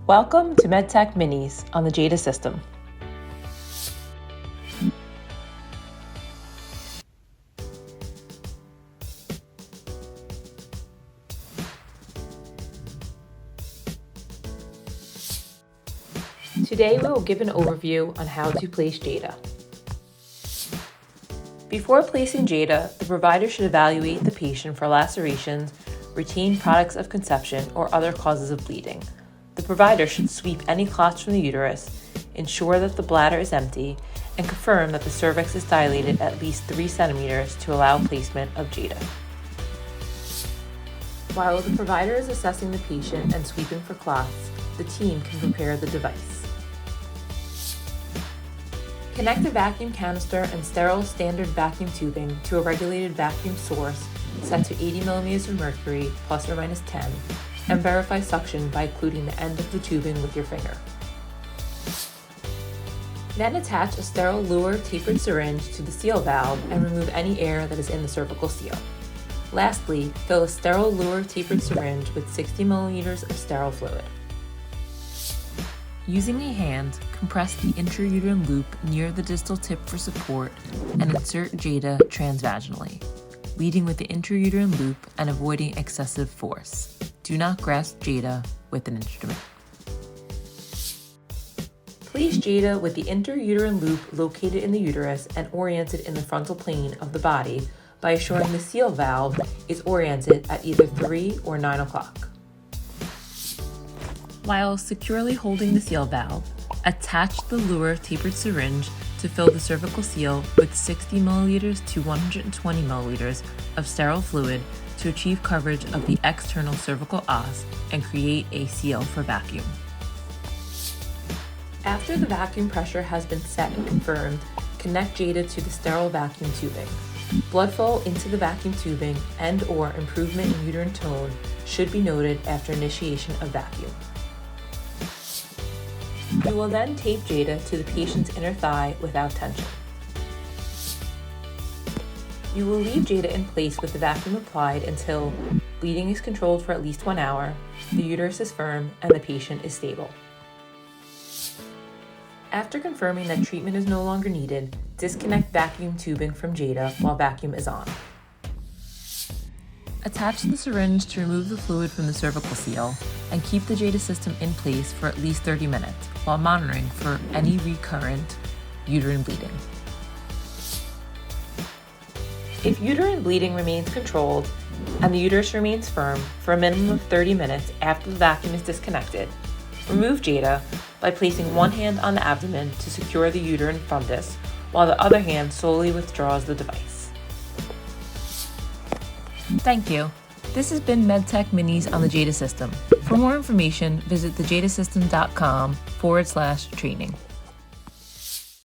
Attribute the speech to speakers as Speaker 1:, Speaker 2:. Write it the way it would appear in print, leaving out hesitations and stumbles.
Speaker 1: Welcome to MedTech Minis on the JADA system. Today we will give an overview on how to place JADA. Before placing JADA, the provider should evaluate the patient for lacerations, retained products of conception, or other causes of bleeding. The provider should sweep any clots from the uterus, ensure that the bladder is empty, and confirm that the cervix is dilated at least 3 centimeters to allow placement of JADA. While the provider is assessing the patient and sweeping for clots, the team can prepare the device. Connect the vacuum canister and sterile standard vacuum tubing to a regulated vacuum source set to 80 millimeters of mercury plus or minus 10, and verify suction by including the end of the tubing with your finger. Then attach a sterile Luer tapered syringe to the seal valve and remove any air that is in the cervical seal. Lastly, fill a sterile Luer tapered syringe with 60 milliliters of sterile fluid. Using a hand, compress the intrauterine loop near the distal tip for support and insert JADA transvaginally, leading with the intrauterine loop and avoiding excessive force. Do not grasp JADA with an instrument. Place JADA with the intrauterine loop located in the uterus and oriented in the frontal plane of the body by assuring the seal valve is oriented at either 3 or 9 o'clock. While securely holding the seal valve, attach the Luer tapered syringe to fill the cervical seal with 60 milliliters to 120 milliliters of sterile fluid to achieve coverage of the external cervical os and create a seal for vacuum. After the vacuum pressure has been set and confirmed, connect JADA to the sterile vacuum tubing. Blood flow into the vacuum tubing and/or improvement in uterine tone should be noted after initiation of vacuum. You will then tape JADA to the patient's inner thigh without tension. You will leave JADA in place with the vacuum applied until bleeding is controlled for at least 1 hour, the uterus is firm, and the patient is stable. After confirming that treatment is no longer needed, disconnect vacuum tubing from JADA while vacuum is on. Attach the syringe to remove the fluid from the cervical seal and keep the JADA system in place for at least 30 minutes while monitoring for any recurrent uterine bleeding. If uterine bleeding remains controlled and the uterus remains firm for a minimum of 30 minutes after the vacuum is disconnected, remove JADA by placing one hand on the abdomen to secure the uterine fundus while the other hand slowly withdraws the device. Thank you. This has been MedTech Minis on the JADA system. For more information, visit thejadasystem.com/training.